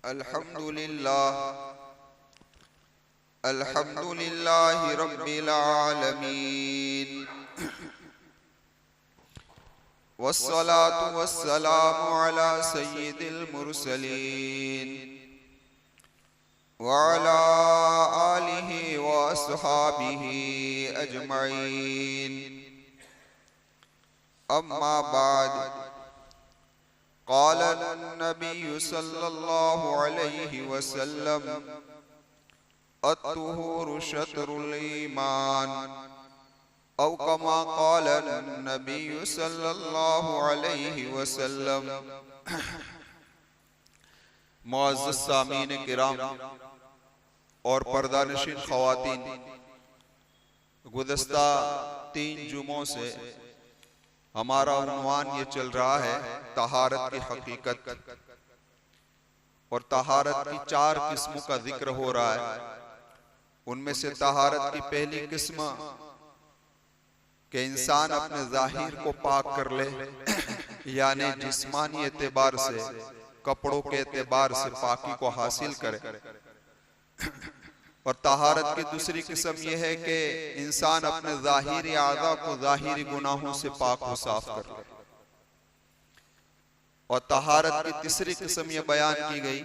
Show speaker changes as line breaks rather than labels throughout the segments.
अल्हम्दुलिल्लाहि रब्बिल आलमीन वस्सलातु वस्सलामु अला सय्यिदिल मुरसलीन व अला आलिहि व अस्हाबिहि अजमईन। अम्मा बाद क़ाल नबी सल्लल्लाहु अलैहि वसल्लम अत्तुहूरु शत्रुल ईमान औ कमा क़ाल नबी सल्लल्लाहु अलैहि वसल्लम। मुअज़्ज़ज़ सामीन किराम और पर्दानशीन ख़वातीन, गुज़श्ता 3 जुमों से हमारा उन्वान ये चल रहा है तहारत की हकीकत, और तहारत की 4 किस्मों का जिक्र हो रहा है। उनमें से तहारत की पहली किस्म कि इंसान अपने जाहिर को पाक कर ले, यानी जिस्मानी एतबार से, कपड़ों के एतबार से पाकी को हासिल करे। और तहारत की दूसरी किस्म यह है कि इंसान अपने जाहिरी आज़ा को जाहिरी गुनाहों से पाक व साफ कर ले। और तहारत की तीसरी किस्म यह बयान की गई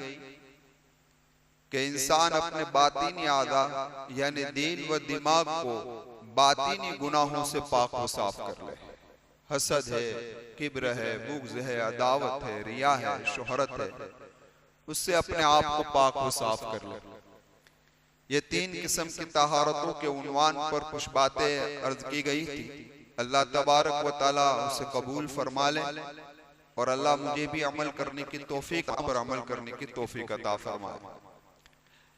कि इंसान अपने बातीनी आज़ा यानी दिल व दिमाग को बातीनी गुनाहों से पाक व साफ कर ले। हसद है, किब्र है, बुग़्ज़ है, अदावत है, रिया है, शोहरत है, उससे अपने आप को पाक व साफ कर ले। ये 3 किस्म की तहारतों के उन्वान पर कुछ बातें अर्ज की गई थी। अल्लाह तबारक व तआला उसे कबूल फरमा ले, और अल्लाह मुझे भी अमल करने की तौफीक पर अमल करने की तौफीक अता फरमाए।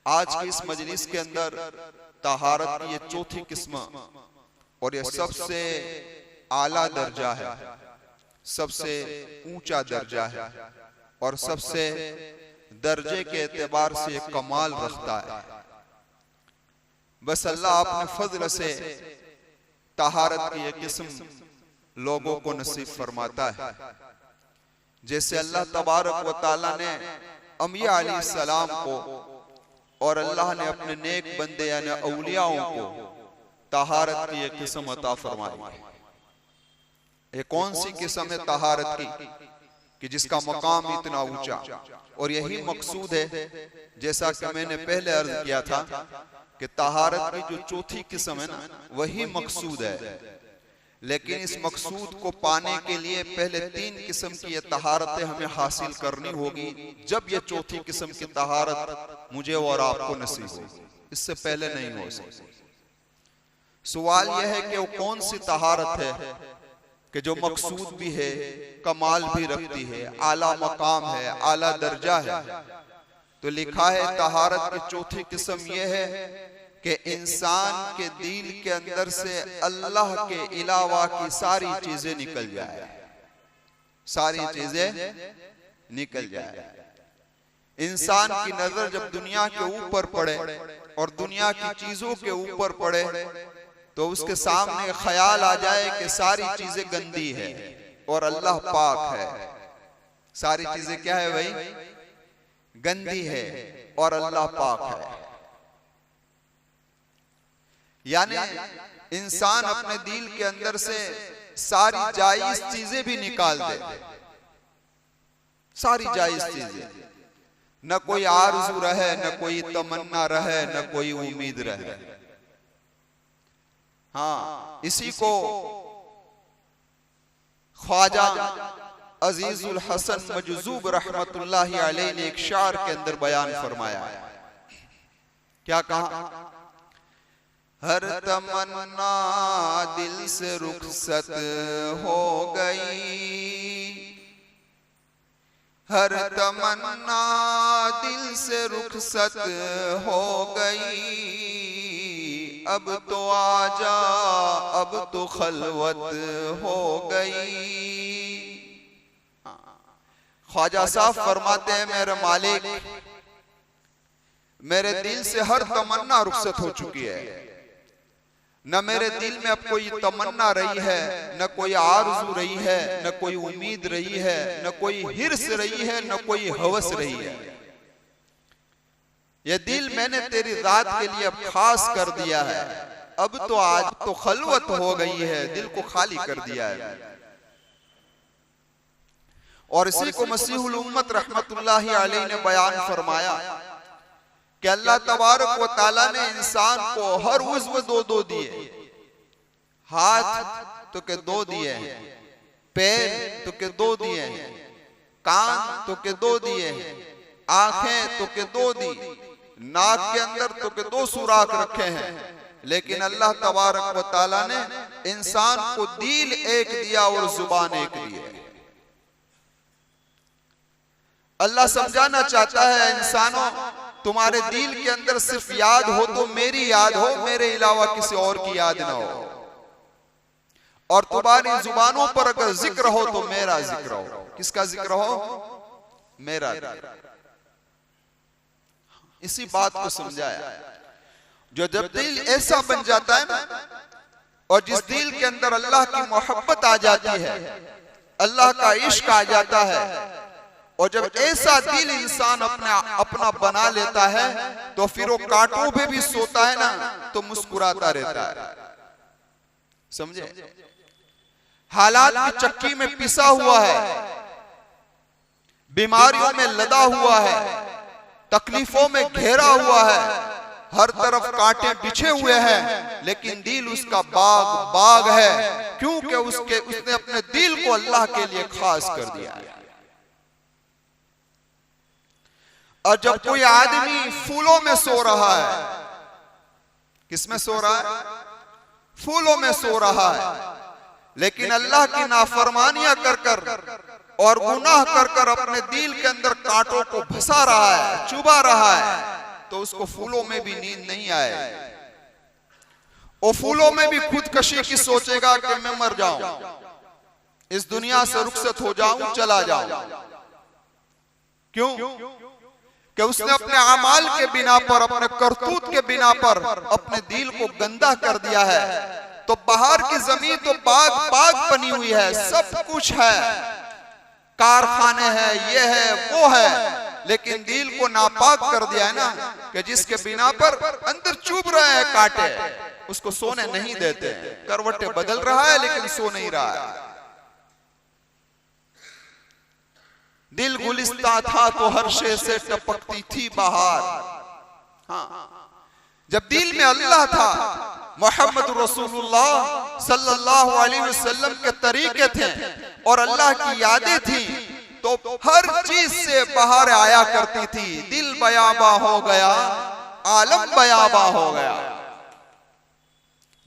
आज की इस मजलिस के अंदर तहारत की ये चौथी किस्म, और ये सबसे आला दर्जा है, सबसे ऊंचा दर्जा है, और सबसे दर्जे के एतबार से कमाल रखता है। बस अल्लाह अपने फजल से तहारत की ये किस्म लोगों को नसीब फरमाता है। जैसे अल्लाह तबारक व तआला ने अंबिया अलैहिस्सलाम को और अल्लाह ने अपने नेक बंदे यानी औलियाओं को तहारत की ये किस्म अता फरमाई। ये कौन सी किस्म है तहारत की कि जिसका मकाम इतना ऊंचा, और यही मकसूद है, जैसा कि मैंने पहले अर्ज किया था कि तहारत की जो चौथी किस्म है ना, वही मकसूद है। लेकिन इस मकसूद को पाने के लिए पहले 3 किस्म की ये तहारतें हमें हासिल करनी होगी, जब ये चौथी किस्म की तहारत मुझे और आपको नसीब हो। इससे पहले नहीं हो सकती। सवाल यह है कि वो कौन सी तहारत है कि जो मकसूद भी है, कमाल भी रखती है, आला मकाम है, आला दर्जा है। तो लिखा है तहारत की चौथी किस्म यह है कि इंसान के दिल के अंदर से अल्लाह के अलावा की सारी चीजें निकल जाए, सारी चीजें निकल जाए। इंसान की नजर जब दुनिया के ऊपर पड़े और दुनिया की चीजों के ऊपर पड़े, तो उसके सामने ख्याल आ जाए कि सारी चीजें गंदी है और अल्लाह पाक है। सारी चीजें क्या है भाई? गंदी है और अल्लाह पाक है। यानी इंसान अपने दिल के अंदर से सारी जायज चीजें भी निकाल दे, सारी जायज चीजें, न कोई आरज़ू रहे, न कोई तमन्ना रहे, न कोई उम्मीद रहे। हाँ, इसी को ख्वाजा अजीजुल हसन मजजूब रहमतुल्लाहि अलैहि ने एक शार के अंदर बयान फरमाया। क्या कहा? हर तमन्ना दिल से रुखसत हो गई, हर तमन्ना दिल से रुखसत हो गई, अब तो आजा अब तो खलवत हो गई। ख्वाजा साहब फरमाते हैं, मेरे मालिक, मेरे दिल से हर तमन्ना रुखसत हो चुकी है। न मेरे दिल में अब कोई तमन्ना रही है, न कोई आरज़ू रही है, न कोई उम्मीद रही है, न कोई हिर्स रही है, न कोई हवस रही है। ये दिल मैंने तेरी रात के लिए अब खास कर दिया है, अब तो आज तो खलवत हो गई है, दिल को खाली कर दिया है। और इसी को मसीहुल उम्मत रहमतुल्लाहि अलैहि ने बयान फरमाया कि अल्लाह तबारक व तआला ने इंसान को हर उज़्व दो दिए, हाथ तो के दो दिए हैं, पैर तो के दो दिए हैं, कान तो के दो दिए हैं, आंखें तो के दो दी, नाक के अंदर तो के दो सुराख रखे हैं, लेकिन अल्लाह तबारक व तआला ने इंसान को दिल एक दिया और जुबान एक दी। अल्लाह समझाना चाहता है इंसानों, तुम्हारे दिल के अंदर सिर्फ याद हो तो मेरी याद हो, मेरे अलावा किसी और की याद ना हो, और तुम्हारी जुबानों पर अगर जिक्र हो तो मेरा जिक्र हो। किसका जिक्र हो? मेरा। इसी बात को समझाया। जो जब दिल ऐसा बन जाता है ना, और जिस दिल के अंदर अल्लाह की मोहब्बत आ जाती है, अल्लाह का इश्क आ जाता है, और जब ऐसा दिल इंसान अपना बना लेता है, तो फिर वो कांटों पे भी सोता है ना तो मुस्कुराता रहता है। समझे? हालात की चक्की में पिसा हुआ है, बीमारियों में लदा हुआ है, तकलीफों में घेरा हुआ है, हर तरफ कांटे बिछे हुए हैं, लेकिन दिल उसका बाग है, क्योंकि उसने अपने दिल को अल्लाह के लिए खास कर दिया है। और जब कोई आदमी फूलों में सो रहा है, किसमें सो रहा है? फूलों में सो रहा है, लेकिन अल्लाह की नाफरमानियां कर और गुनाह कर अपने दिल के अंदर कांटों को फंसा रहा है, चुभा रहा है, तो उसको फूलों में भी नींद नहीं आए। वो फूलों में भी खुदकशी की सोचेगा कि मैं मर जाऊं, इस दुनिया से रुखसत हो जाऊं, चला जाऊं। क्यों? कि उसने अपने अमाल के बिना पर, अपने करतूत के बिना पर अपने दिल को गंदा कर दिया है। तो बाहर की जमीन तो बाग बनी हुई है, सब कुछ है, कारखाने हैं, ये है वो है, लेकिन दिल को नापाक कर दिया है ना, कि जिसके बिना पर अंदर चुभ रहे हैं कांटे, उसको सोने नहीं देते। करवटें बदल रहा है लेकिन सो नहीं रहा है। दिल गुलिस्ता था तो हर शे से टपकती थी बहार। हाँ, जब दिल में अल्लाह था, मोहम्मद रसूलुल्लाह सल्लल्लाहु अलैहि वसल्लम के तरीके थे और अल्लाह की यादें थी, तो हर चीज से बाहर आया करती थी। दिल बयाबा हो गया, आलम बयाबा हो गया,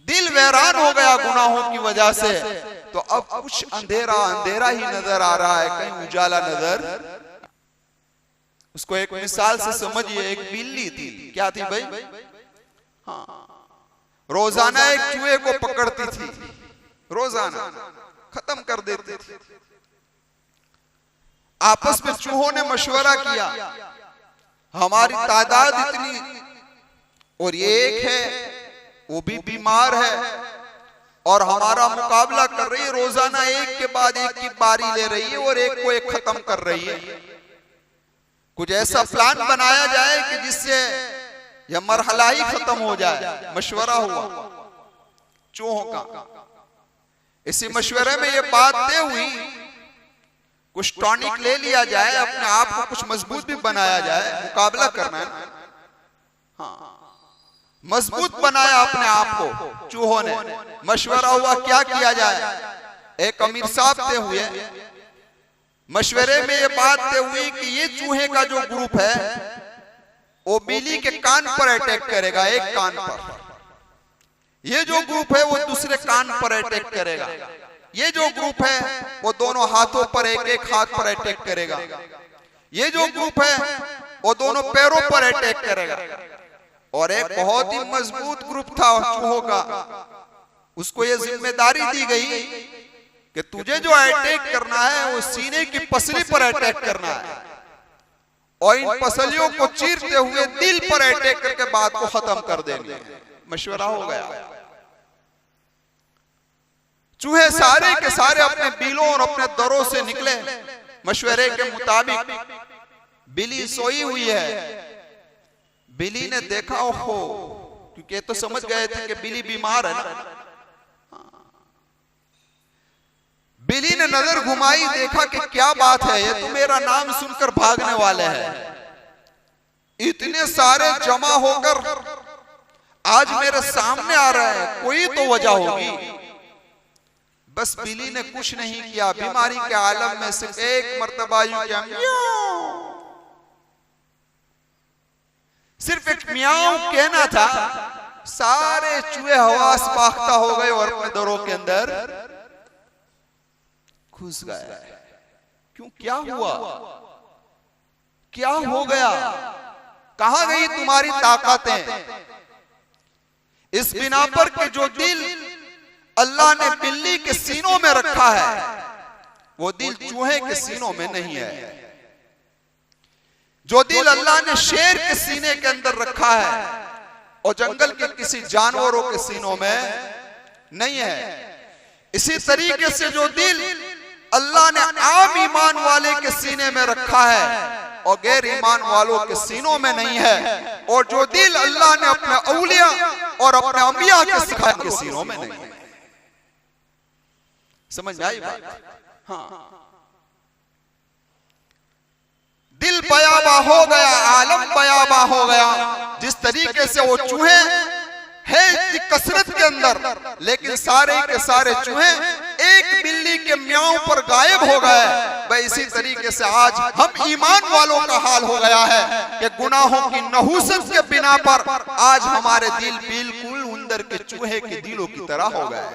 दिल वैरान हो गया गुनाहों की वजह से, तो अब कुछ अंधेरा ही नजर आ रहा है, कहीं उजाला नजर। उसको एक मिसाल से समझिए। एक बिल्ली थी, क्या थी भाई? हाँ, रोजाना एक चूहे को पकड़ती थी, रोजाना खत्म कर देती थी। आपस में चूहों ने मशवरा किया, हमारी तादाद इतनी और ये एक है, वो भी बीमार है, और हमारा मुकाबला कर रही है, रोजाना एक के बाद एक की बारी ले रही है और एक को एक खत्म कर रही है। कुछ ऐसा प्लान बनाया जाए कि जिससे यह मरहला ही खत्म हो जाए। मशवरा हुआ चूहों का। इसी मशवरे में ये बात तय हुई, कुछ टॉनिक ले लिया जाए, अपने आप को कुछ मजबूत भी बनाया जाए, मुकाबला करना है ना। हाँ, मजबूत बनाया अपने आप को चूहों ने। मशवरा हुआ क्या किया जाए। एक अमीर साहब तय हुए, मशवरे में ये बात तय हुई कि ये चूहे का जो ग्रुप है वो बिल्ली के कान पर अटैक करेगा, एक कान पर। ये जो ग्रुप है वो दूसरे कान पर अटैक करेगा। ये जो ग्रुप है वो दोनों हाथों पर, एक एक हाथ पर अटैक करेगा। ये जो ग्रुप है वो दोनों पैरों पर अटैक करेगा। और एक बहुत ही मजबूत ग्रुप था चूहों का, उसको ये जिम्मेदारी दी गई कि तुझे जो अटैक करना है वो सीने की पसली पर अटैक करना है, और इन पसलियों को चीरते हुए दिल पर अटैक करके बात को खत्म कर देंगे। मशवरा हो गया। चूहे सारे के सारे अपने बिलों और अपने दरों से निकले। मशवरे के मुताबिक बिल्ली सोई हुई है, बिल्ली ने देखा, ओहो, क्योंकि तो समझ गए थे कि बिल्ली बीमार है ना। बिल्ली ने नजर घुमाई, देखा कि क्या बात है, ये तो मेरा नाम सुनकर भागने वाले हैं। इतने सारे जमा होकर आज मेरे सामने आ रहे हैं, कोई तो वजह होगी। बस बिल्ली ने कुछ नहीं किया, बीमारी के आलम में सिर्फ एक मर्तबा यूं किया, सिर्फ एक म्याऊं कहना था, सारे चूहे हवास पाख्ता हो गए और अपने दरों के अंदर घुस गए। क्यों, क्या हुआ, क्या हो गया, कहां गई तुम्हारी ताकतें? इस बिना पर कि जो दिल अल्लाह ने बिल्ली के सीनों में रखा है, वो दिल चूहे के सीनों में नहीं है। जो दिल अल्लाह ने शेर के सीने के अंदर रखा है और जंगल के किसी जानवरों के सीनों में नहीं है। इसी तरीके से जो दिल अल्लाह ने आम ईमान वाले के सीने में रखा है और गैर ईमान वालों के सीनों में नहीं है, और जो दिल अल्लाह ने अपने औलिया और अपने अंबिया के सिखाए के सीनों में नहीं है। समझ में आई बात? हाँ, दिल बयाबा हो गया, आलम बयाबा हो गया। जिस तरीके से वो चूहे है कसरत के अंदर, लेकिन सारे के सारे चूहे एक बिल्ली के म्याऊं पर गायब हो गए, भाई इसी तरीके से आज हम ईमान वालों का हाल हो गया है कि गुनाहों की नहूसत के बिना पर आज हमारे दिल बिल्कुल उंदर के चूहे के दिलों की तरह हो गए।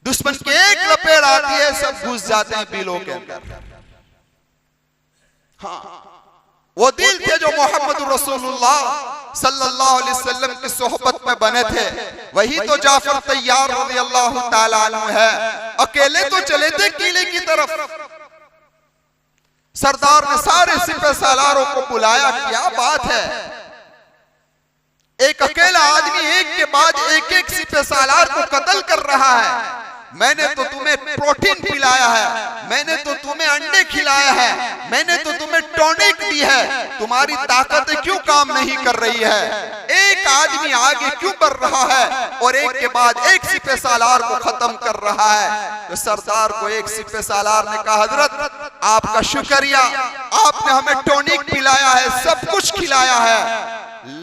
दुश्मन की एक लपेट आती है, सब घुस जाते हैं बिलों के अंदर। हाँ, वो दिल थे जो मोहम्मद रसूलुल्लाह सल्लल्लाहु अलैहि वसल्लम की सोहबत में बने थे, वही तो जाफर तैयार रज़ी अल्लाह ताला अन्हु है। अकेले तो चले थे किले की तरफ, सरदार ने सारे सिपह सालारों को बुलाया, क्या बात है, एक अकेला आदमी एक के बाद एक सिपह सालार को कत्ल कर रहा है। मैंने तो तुम्हें प्रोटीन पिलाया है, मैंने तो तुम्हें अंडे खिलाया है, मैंने तो तुम्हें टॉनिक दी है, तुम्हारी ताकतें क्यों काम नहीं कर रही है? एक आदमी आगे क्यों बढ़ रहा है और एक के बाद एक सिपह सालार को खत्म कर रहा है? तो सरदार को एक सिपह सालार ने कहा, हजरत आपका शुक्रिया, आपने हमें टॉनिक पिलाया है, सब कुछ खिलाया है,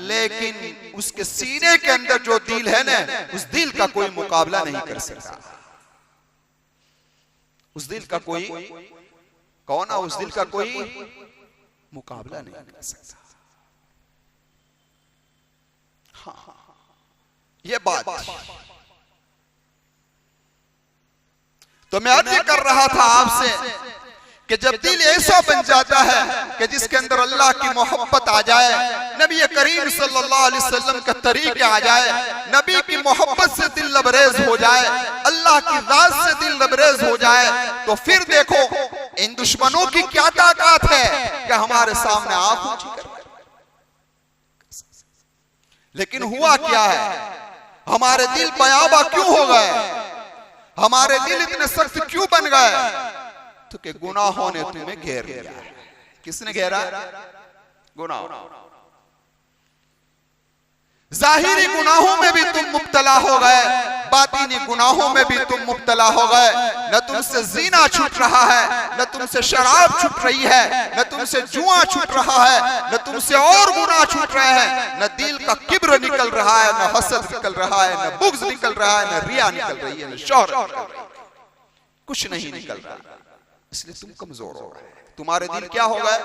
लेकिन उसके सीने के अंदर जो दिल है ना, उस दिल का कोई मुकाबला नहीं कर सकता। उस दिल का कोई कौन है, उस दिल का कोई मुकाबला नहीं कर सकता। हाँ, ये बात तो मैं अर्ज कर रहा था आपसे कि जब दिल ऐसा बन जाता है कि जिसके अंदर अल्लाह की मोहब्बत आ जाए, नबी करीम सल्लल्लाहु अलैहि वसल्लम का तरीका आ जाए, नबी की मोहब्बत से दिल लबरेज हो जाए, अल्लाह की राज से दिल लबरेज हो जाए, तो फिर देखो इन दुश्मनों की क्या ताकत है कि हमारे सामने आंख ऊंची कर। लेकिन हुआ क्या है, हमारे दिल बयाबा क्यों हो गए, हमारे दिल इतने सख्त क्यों बन गए? तो कि गुनाहों ने तुम्हें घेर लिया। किसने घेरा? गुनाह। जाहिरी गुनाहों में भी तुम मुब्तला हो गए, बातिनी गुनाहों में भी तुम मुब्तला हो गए। न तुमसे जीना छूट रहा है, न तुमसे शराब छूट रही है, न तुमसे जुआ छूट रहा है, न तुमसे और गुनाह छूट रहे हैं, न दिल का किब्र निकल रहा है, न हसद निकल रहा है, न बुग़्ज़ निकल रहा है, न रिया निकल रही है, न शोहरत, कुछ नहीं निकल रहा। इसलिए तुम कमजोर हो गए, तुम्हारे दिल क्या हो गए?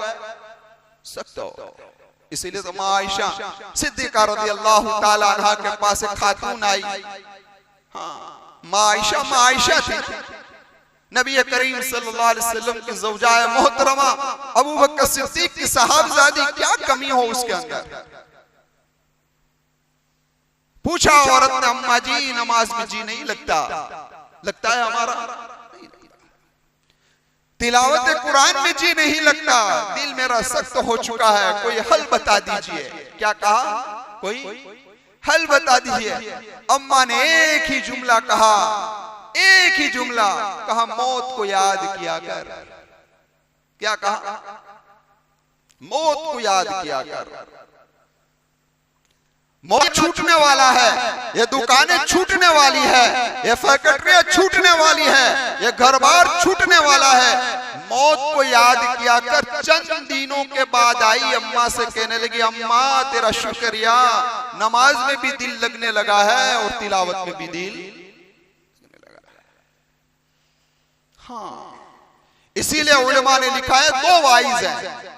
सख्त हो गए। इसीलिए तो माँ आयशा सिद्दीक़ा रज़ियल्लाहु ताला अन्हा के पास एक खातून आई। हाँ, माँ आयशा थी, नबी करीम सल्लल्लाहु अलैहि वसल्लम की ज़ौजाए मोहतरमा अबू बकर सिद्दीक़ की साहबजादी, क्या कमी हो उसके अंदर? पूछा औरत ने, अम्मा जी नमाज में जी नहीं लगता, लगता है हमारा तिलावत कुरान में जी नहीं लगता, दिल मेरा सख्त हो चुका है, कोई हल बता दीजिए। क्या कहा? कोई हल बता दीजिए। अम्मा ने एक ही जुमला कहा, एक ही जुमला कहा, मौत को याद किया कर। क्या कहा? मौत को याद किया कर। मौत छूटने वाला है, ये दुकानें छूटने वाली है, ये फैक्ट्रियां छूटने वाली है, ये घर बार छूटने वाला है। मौत को याद किया कर। चंद दिनों के बाद आई अम्मा से कहने लगी, अम्मा तेरा शुक्रिया, नमाज में भी दिल लगने लगा है और तिलावत में भी दिल लगने लगा है। हाँ, इसीलिए उलमा ने लिखा है दो वाइज हैं,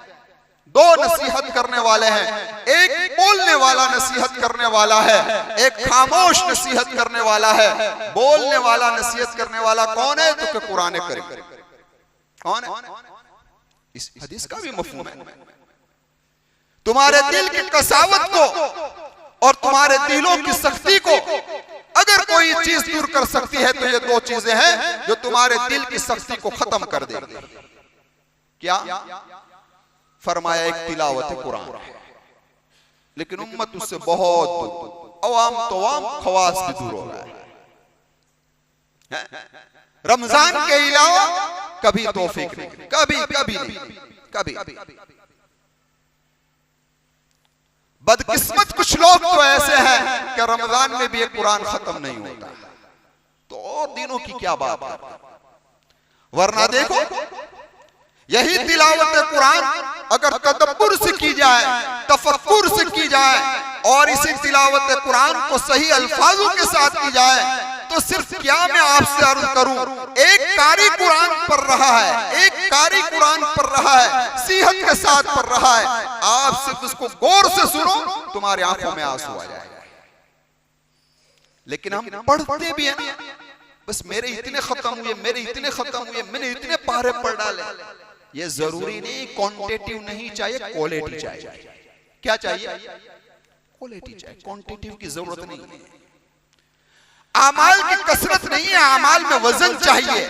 दो नसीहत करने वाले हैं, एक बोलने वाला नसीहत करने वाला है, एक खामोश नसीहत करने वाला है। बोलने वाला नसीहत करने वाला कौन है? तो कुरान करीम। कौन है? इस हदीस का भी मफहूम है, तुम्हारे दिल की कसावत को और तुम्हारे दिलों की सख्ती को अगर कोई चीज दूर कर सकती है तो ये दो चीजें हैं जो तुम्हारे दिल की सख्ती को खत्म कर देगी। क्या? फरमाया एक तिलावत कुरान, लेकिन उम्मत उससे बहुत दूर, अवाम तो आम, खवास भी दूर हो रहा है। रमजान के अलावा कभी तौफीक नहीं, कभी नहीं। बदकिस्मत कुछ लोग तो ऐसे हैं कि रमजान में भी एक कुरान खत्म नहीं होता, तो और दिनों की क्या बात है। वरना देखो, यही तिलावत कुरान अगर तदब्बुर से की जाए, तफक्कुर से की जाए और इसी तिलावत कुरान को सही अल्फाजों के साथ की जाए तो सिर्फ क्या मैं आपसे अर्ज करूं, एक कारी कुरान पढ़ रहा है, एक कारी कुरान पढ़ रहा है, सीहत के साथ पढ़ रहा है, आप सिर्फ उसको गौर से सुनो, तुम्हारी आंखों में आंसू आ जाएगा। लेकिन हम पढ़ते भी हैं ना, बस मेरे इतने खत्म हुए, मेरे इतने खत्म हुए, मैंने इतने पारे पढ़ डाले। ये जरूरी नहीं, क्वांटिटिव नहीं चाहिए, क्वालिटी चाहिए। क्या चाहिए? क्वालिटी चाहिए, क्वांटिटिव की जरूरत नहीं है। आमाल की कसरत नहीं है, आमाल में वजन चाहिए,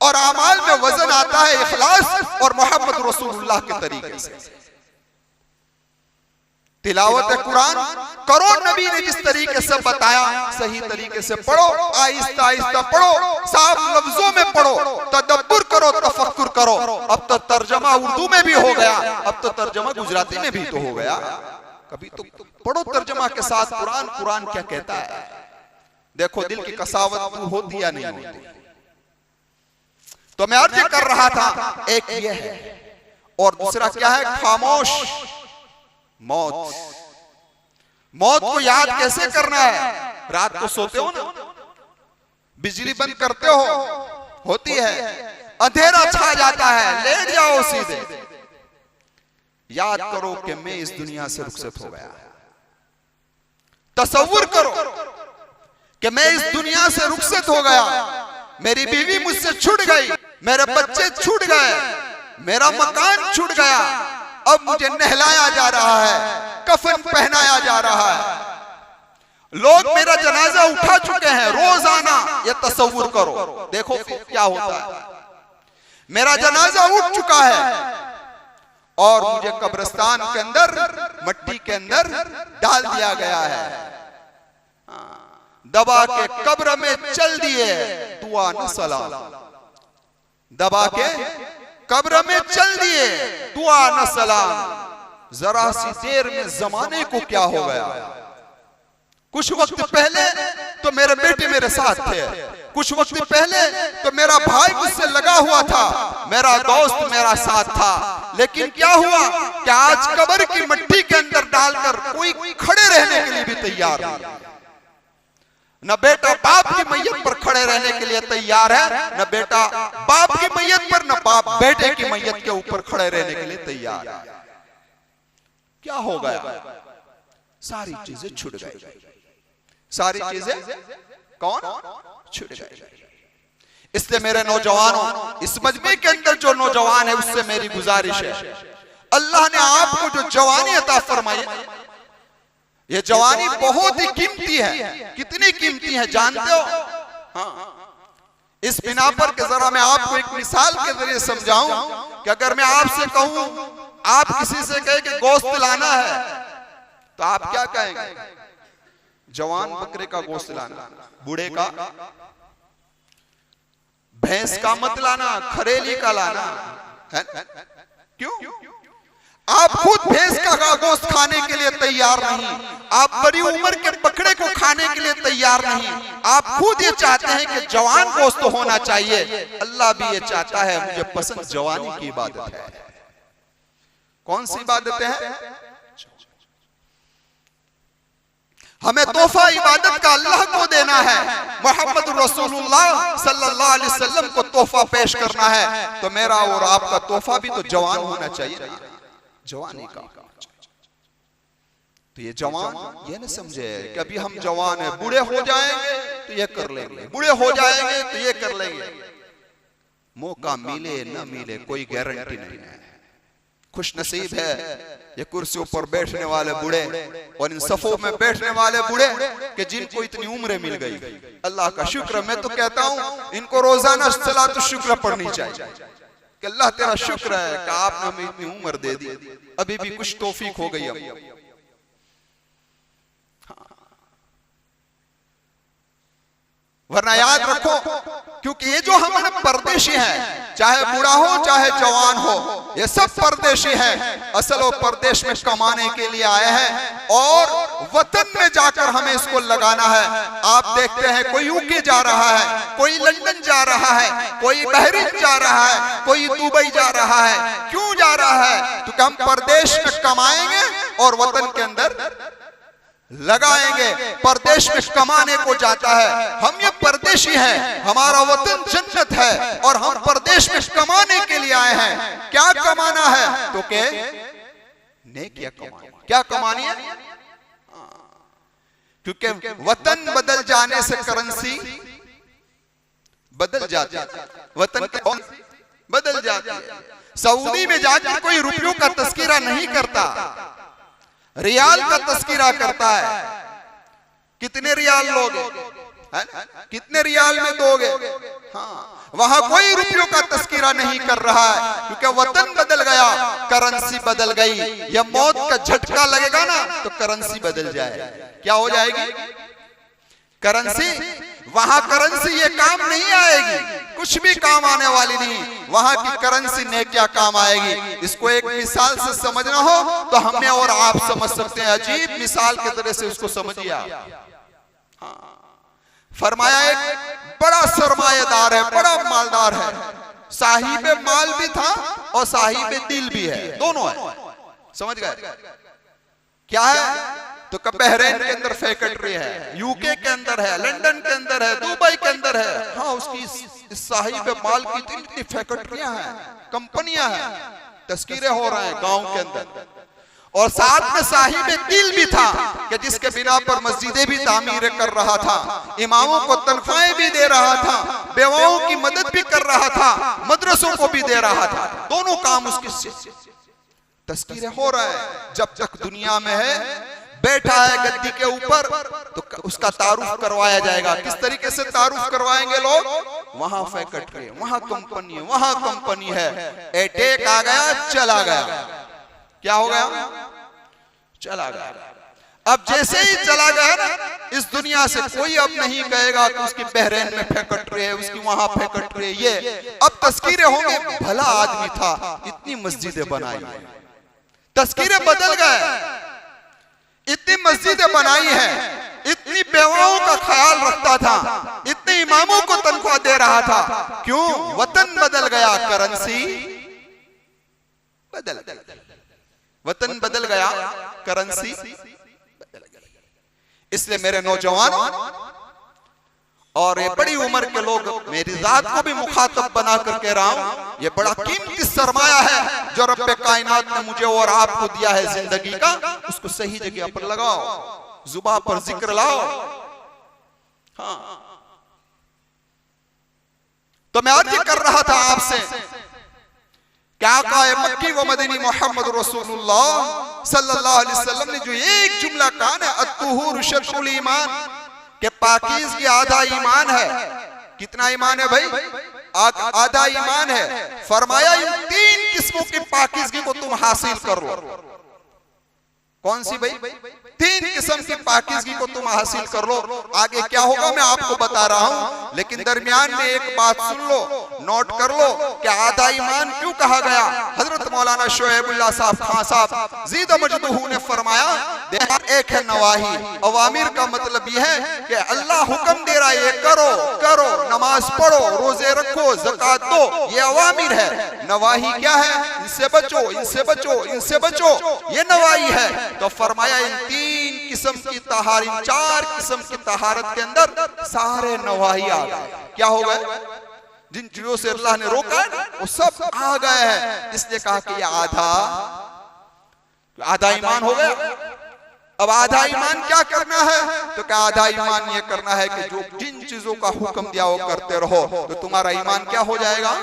और आमाल में वजन आता है इखलास और मोहम्मद रसूलुल्लाह के तरीके से। तिलावत कुरान करो, नबी ने जिस तरीके से बताया सही तरीके से पढ़ो, आहिस्ता आहिस्ता पढ़ो, साफ लफ्जों में पढ़ो, तदब्बुर करो, तफक्कुर करो। अब तो तर्जमा उर्दू में भी हो गया, अब तो तर्जमा गुजराती में भी तो हो गया। कभी तो पढ़ो तर्जमा के साथ कुरान, कुरान क्या कहता है। देखो दिल की कसावत होती या नहीं होती। तो मैं अर्ज कर रहा था, एक ये है और दूसरा क्या है? खामोश मौत। मौत को याद कैसे करना है? रात को सोते हो ना, बिजली बंद करते हो, होती है, अंधेरा छा जाता है, लेट जाओ सीधे, याद करो कि मैं इस दुनिया से रुखसत हो गया। तसव्वुर करो कि मैं इस दुनिया से रुखसत हो गया, मेरी बीवी मुझसे छूट गई, मेरे बच्चे छूट गए, मेरा मकान छूट गया, अब मुझे नहलाया जा रहा है, कफन पहनाया जा रहा है, लोग मेरा जनाजा उठा चुके हैं रोजाना। ये तसव्वुर करो, देखो क्या होता है। मेरा जनाजा उठ चुका है और मुझे कब्रिस्तान के अंदर, मट्टी के अंदर डाल दिया गया है, दबा के कब्र में चल दिए, दुआ न सलाम, दबा के कब्र में चल दिए, दुआ न सलाम। जरा सी देर में जमाने को क्या हो गया। कुछ वक्त पहले तो मेरे बेटे मेरे साथ थे, कुछ वक्त पहले तो मेरा भाई मुझसे लगा हुआ था, मेरा दोस्त मेरा साथ था, लेकिन क्या हुआ कि आज कब्र की मिट्टी के अंदर डालकर कोई खड़े रहने के लिए भी तैयार नहीं। न बेटा बाप की मैयत पर खड़े रहने के लिए तैयार है, न बेटा बाप की मैयत पर, न बाप बेटे की मैयत के ऊपर खड़े रहने के लिए तैयार है। क्या हो गया? सारी चीजें छूट गई, सारी चीजें कौन छूट गई। इसलिए मेरे नौजवानों, इस मजमे के अंदर जो नौजवान है उससे मेरी गुजारिश है, अल्लाह ने आपको जो जवानी अता फरमाई, ये जवानी बहुत ही कीमती है। कितनी कीमती है जानते हो? हाँ, इस बिना पर कि जरा मैं आपको एक मिसाल के जरिए समझाऊं कि अगर मैं आपसे कहूं, आप किसी से कहे कि गोश्त लाना है, तो आप क्या कहेंगे? जवान बकरे का गोश्त लाना, बूढ़े का, भैंस का मत लाना, खरेली का लाना है। क्यों? आप खुद भैंस का गोश्त खाने के लिए तैयार नहीं, आप बड़ी उम्र के बकरे को खाने के लिए तैयार नहीं, आप खुद ये चाहते हैं कि जवान गोश्त होना चाहिए। अल्लाह भी ये चाहता है, मुझे पसंद जवानी की इबादत है। कौन सी इबादत है? हमें तोहफा इबादत का अल्लाह को देना है, मोहम्मद रसूलुल्लाह सल्लल्लाहु अलैहि वसल्लम को तोहफा पेश करना है। तो मेरा और आपका तोहफा भी तो जवान होना चाहिए ना, जवानी का। तो ये जवान ये न समझे कि अभी हम जवान है, बूढ़े हो जाएंगे तो ये कर लेंगे, बूढ़े हो जाएंगे तो ये कर लेंगे। मौका मिले न मिले कोई गारंटी नहीं है। खुश नसीब है ये कुर्सियों पर बैठने वाले बूढ़े और इन सफों में बैठने वाले बूढ़े कि जिनको इतनी उम्रें मिल गई। अल्लाह का शुक्र। मैं तो कहता हूं इनको रोजाना सलातो शुक्र पढ़नी चाहिए कि अल्लाह तेरा शुक्र है कि आपने हमें इतनी उम्र दे दी, अभी भी कुछ तौफीक हो गई। अब वरना याद रखो, क्योंकि ये जो हमारे परदेशी हैं, चाहे बूढ़ा हो चाहे जवान हो, ये सब परदेशी हैं। असल वो परदेश में कमाने के लिए आए हैं और वतन में जाकर हमें इसको लगाना है। आप देखते हैं कोई यूके जा रहा है, कोई लंदन जा रहा है, कोई बहरीन जा रहा है, कोई दुबई जा रहा है। क्यों जा रहा है? क्योंकि हम परदेश में कमाएंगे और वतन के अंदर लगाएंगे। परदेश में कमाने को जाता है। हम ये परदेशी हैं, हमारा वतन जन्नत है और हम परदेश में कमाने के लिए आए हैं। क्या कमाना है? तो के नेकियां कमाना। क्या कमानी है? क्योंकि वतन बदल जाने से करेंसी बदल जाती है, वतन बदल जाती है। सऊदी में जाकर कोई रुपयों का तस्करा नहीं करता, रियाल का तस्करा करता है। कितने रियाल लोगे, है ना? कितने रियाल में दोगे? हाँ, वहां कोई रुपयों का तस्करा नहीं कर रहा है, क्योंकि वतन बदल गया, करेंसी बदल गई। या मौत का झटका लगेगा ना तो करेंसी बदल जाए। क्या हो जाएगी? करेंसी। वहां करेंसी ये काम नहीं आएगी, कुछ भी काम आने वाली नहीं। वहां की करेंसी ने क्या काम आएगी? इसको एक मिसाल से समझना हो तो हमें और आप समझ सकते हैं। अजीब मिसाल की तरह से उसको समझिए आप। फरमाया एक बड़ा सरमायादार है, बड़ा मालदार है, साहिब माल भी था और साहिब दिल भी है, दोनों है। समझ गए? क्या है? तो बहरीन के अंदर फैक्ट्री है, यूके के अंदर है, लंदन के अंदर है, दुबई के अंदर है। हाँ, उसकी साहिब माल की इतनी फैक्ट्रियां हैं, कंपनियां हैं, तस्कीरें हो रहे हैं गांव के अंदर। और साथ में साहिब दिल भी था कि जिसके बिना पर मस्जिदें भी तामीर कर रहा था, इमामों को तनख्वाहें भी दे रहा था, बेवाओं की मदद भी कर रहा था, मदरसों को भी दे रहा था। दोनों काम उसकी तस्कीरें हो रहा है। जब तक दुनिया में है, बैठा है गद्दी के ऊपर, तो उसका तारुफ करवाया जाएगा। किस तरीके से तारुफ करवाएंगे लोग? वहां फैक्ट्री, वहां कंपनी है, वहां कंपनी है। अटैक आ गया, चला गया। क्या हो गया? चला गया। अब जैसे ही चला गया ना, इस दुनिया से कोई अब नहीं कहेगा कि उसकी बहरीन में फैक्ट्री है, उसकी वहां फैक्ट्री है। ये अब तस्कीरें होंगे, भला आदमी था, इतनी मस्जिदें बनाई, तस्कीरें बदल गए, इतनी मस्जिदें बनाई हैं, इतनी बेवाओं का ख्याल रखता था, इतने इमामों को तनख्वाह दे रहा था। क्यों? वतन बदल गया, करेंसी बदल गया। वतन बदल गया, करेंसी बदल गई। इसलिए मेरे नौजवान और ये बड़ी उम्र के लोग, मेरी जात को भी मुखातब बना कर कह रहा हूं, ये बड़ा कीमती सरमाया है जो रब्बे कायनात ने मुझे और आपको दिया है जिंदगी का। उसको सही जगह पर लगाओ, जुबान पर जिक्र लाओ। हाँ, तो मैं अर्ज कर रहा था आपसे, क्या कहा मक्की व मदनी मोहम्मद रसूलुल्लाह सल्लल्लाहु अलैहि वसल्लम ने जो एक जुमला कहा ना, अत्तुहूर शत्रुल ईमान, के पाकीज़गी आधा ईमान है। कितना ईमान है भाई? आधा ईमान है। फरमाया इन तीन किस्मों की पाकीज़गी को तुम हासिल कर लो। कौन सी भाई? 3 किस्म की पाकीज़गी को तुम हासिल कर लो। आगे क्या होगा मैं आपको बता रहा हूं, लेकिन दरमियान में एक बात सुन लो, नोट कर लो कि आधा ईमान क्यों कहा गया। हजरत मौलाना शोएबुल्लाह साहब खान साहब ज़ीद मजदूहू ने फरमाया, एक है नवाही। अवामिर का मतलब यह है कि अल्लाह हुक्म दे रहा है ये करो करो, नमाज पढ़ो, रोजे रखो, ज़कात दो, ये अवामिर है। नवाही क्या है? इनसे बचो, इनसे बचो, इनसे बचो, ये नवाही है। तो फरमाया इन 3 किस्म की तहार, इन 4 किस्म की तहारत के अंदर सारे नवाही आ गए। क्या हो गए? जिन चीजों से अल्लाह ने रोका है वो सब आ गए हैं। इसलिए कहा कि ये आधा ईमान हो गया। अब आधा ईमान क्या करना है? तो क्या आधा ईमान ये करना है कि जो जिन चीजों का हुक्म दिया वो करते रहो, तो तुम्हारा ईमान क्या हो जाएगा?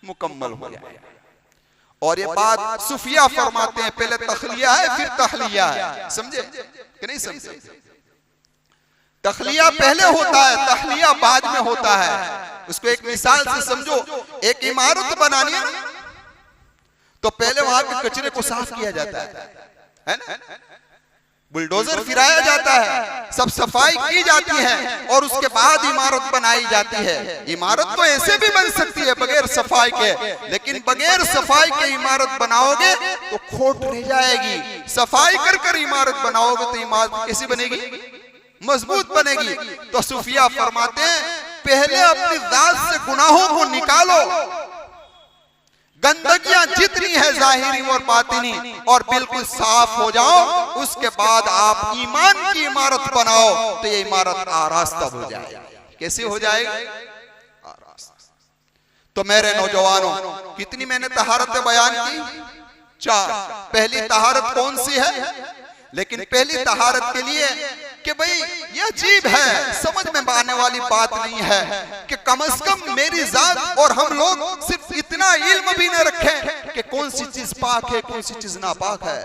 मुकम्मल हो जाएगा। और ये बात सूफिया फरमाते हैं, पहले तखलिया है फिर तहलिया है। समझे कि नहीं समझे? तखलिया पहले होता है, तहलिया बाद में होता है। उसको एक मिसाल से समझो, एक इमारत बनानी है तो पहले वहां के कचरे को साफ किया जाता है ना? बुलडोजर फिराया जाता है, सब सफाई की जाती है और उसके बाद इमारत बनाई जाती है। इमारत तो ऐसे भी बन सकती है बगैर सफाई के, लेकिन बगैर सफाई के इमारत बनाओगे तो खोट रह जाएगी। सफाई कर कर इमारत बनाओगे तो इमारत कैसी बनेगी? मजबूत बनेगी। तो सूफिया फरमाते हैं पहले अपनी जात से गुनाहों को निकालो, गंदगियां जितनी है जाहिरी और बातिनी, और बिल्कुल साफ हो जाओ। उसके बाद आप ईमान की इमारत बनाओ तो ये इमारत आरास्ता हो जाएगी। कैसे हो जाएगा? आरास्ता। तो मेरे नौजवानों, कितनी मैंने तहारतें बयान की? 4। पहली तहारत कौन सी है? लेकिन पहली तहारत के लिए कि भाई ये अजीब है, समझ में आने वाली बात नहीं है कि कम से कम मेरी जात और हम लोग सिर्फ इतना इल्म भी न रखें कि कौन सी चीज पाक है कौन सी चीज नापाक है।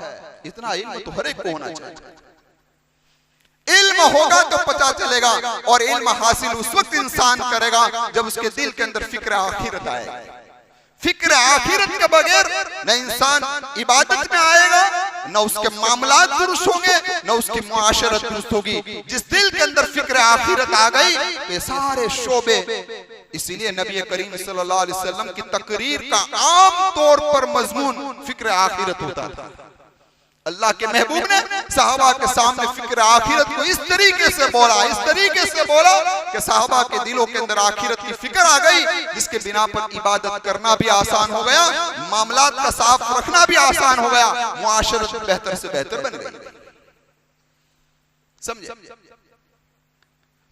इतना इल्म तो हर एक को होना चाहिए। इल्म होगा तो पता चलेगा, और इल्म हासिल उस वक्त इंसान करेगा जब उसके दिल के अंदर फिक्र आखिरत आएगा। फिक्र आखिरत के बगैर न इंसान इबादत में आएगा, न उसके मामलात दुरुस्त होंगे, न उसकी मुआशरत दुरुस्त होगी। जिस दिल के अंदर फिक्र आखिरत आ गई तो ये सारे शोबे। इसीलिए नबी करीम सल्लल्लाहु अलैहि वसल्लम की तकरीर का आम तौर पर मजमून फिक्र आखिरत होता था। अल्लाह के महबूब ने सहाबा के सामने फिक्र आखिरत को इस तरीके से बोला, इस तरीके से बोला कि सहाबा के दिलों के अंदर आखिरत की फिक्र आ गई, जिसके बिना पर इबादत करना भी आसान हो गया, मामलात का साफ रखना भी आसान हो गया, मुआशरत बेहतर से बेहतर बन गई। समझे?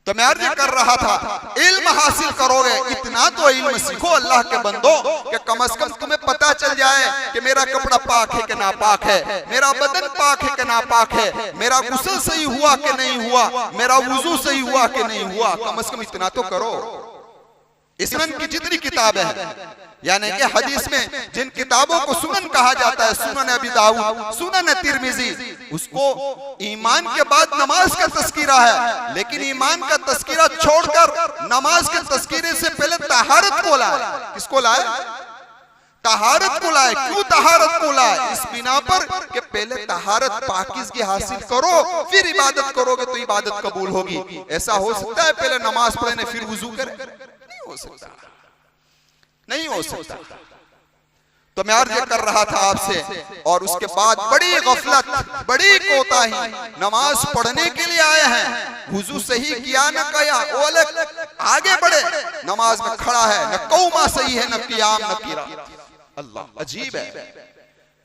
तो मैं अर्ज कर रहा था, इल्म हासिल करोगे, इतना तो इल्म सीखो अल्लाह के बंदो कि कम से कम तुम्हें पता चल जाए कि मेरा कपड़ा पाक है कि नापाक है, मेरा बदन पाक है कि नापाक है, मेरा गुस्ल सही हुआ कि नहीं हुआ, मेरा वुजू सही हुआ कि नहीं हुआ। कम से कम इतना तो करो। सुनन की जितनी किताबें हैं, यानी कि हदीस में जिन किताबों को सुनन कहा जाता है, सुनन अबी दाऊद, सुनन तिरमिजी, उसको ईमान के बाद नमाज का तस्कीरा है, लेकिन ईमान का तस्कीरा छोड़कर नमाज के तस्कीरे से पहले तहारत को लाए। किसको लाए? तहारत को लाए। क्यों तहारत को लाए? इस बिना पर कि पहले तहारत पाकीज़गी हासिल करो, फिर इबादत करोगे तो इबादत कबूल होगी। ऐसा हो सकता है पहले नमाज पढ़ने फिर वुजू करे? नहीं हो सकता, नहीं हो सकता। तो मैं अर्ज कर रहा था आपसे, और उसके बाद बड़ी गफलत, बड़ी कोताही, नमाज पढ़ने के लिए आए हैं, वुजू सही किया न किया, वो अलग, आगे बढ़े, नमाज में खड़ा है, न कौमा सही है, न कियाम न कीरा। अल्लाह, अजीब है।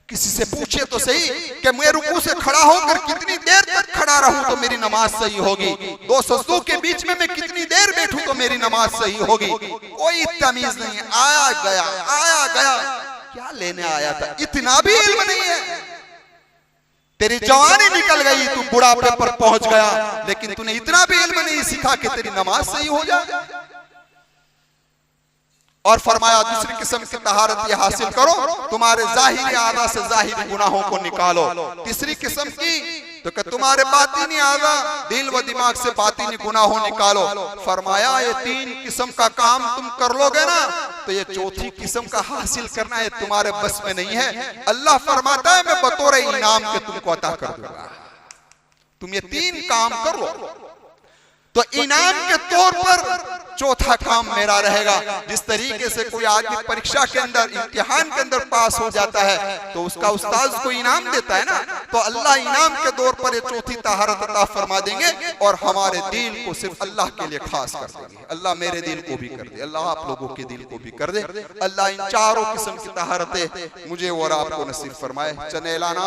किसी से पूछे तो सही कि मैं रुकू से खड़ा होकर कितनी देर तक खड़ा रहूं तो मेरी नमाज सही होगी, 2 सजदों के बीच में मैं कितनी देर बैठूं तो मेरी नमाज सही होगी। कोई तमीज नहीं, आया गया, आया गया। क्या लेने आया था? इतना भी इल्म नहीं है। तेरी जवानी निकल गई, तू बुढ़ापे पर पहुंच गया, लेकिन तूने इतना भी इल्म नहीं सीखा कि तेरी नमाज सही हो जाए। और फरमाया दूसरी किस्म की तहारत ये हासिल करो, तुम्हारे जाहिरी आदा से जाहिरी गुनाहों को निकालो। तीसरी किस्म की तो कि तुम्हारे बातिनी आज़ा दिल व दिमाग से बातिनी गुनाहों निकालो। फरमाया ये 3 किस्म का काम तुम कर लोगे ना तो ये चौथी किस्म का हासिल करना ये तुम्हारे बस में नहीं है। अल्लाह फरमाता है मैं बतौर इनाम के तुमको अता कर दूंगा, तुम ये 3 काम कर लो तो इनाम के तौर पर चौथा काम मेरा रहेगा। जिस तरीके से कोई आदमी परीक्षा के अंदर इम्तिहान के अंदर पास हो जाता है तो उसका उस्ताद को इनाम देता है ना, तो अल्लाह इनाम के तौर पर ये चौथी तहारत अता फरमा देंगे और हमारे दिल को सिर्फ अल्लाह के लिए खास कर देंगे। अल्लाह मेरे दिल को भी कर दे, अल्लाह आप लोगों के दिल को भी कर दे। अल्लाह इन चारों किस्म की तहारतें मुझे और आपको नसीब फरमाए। चने ऐलाना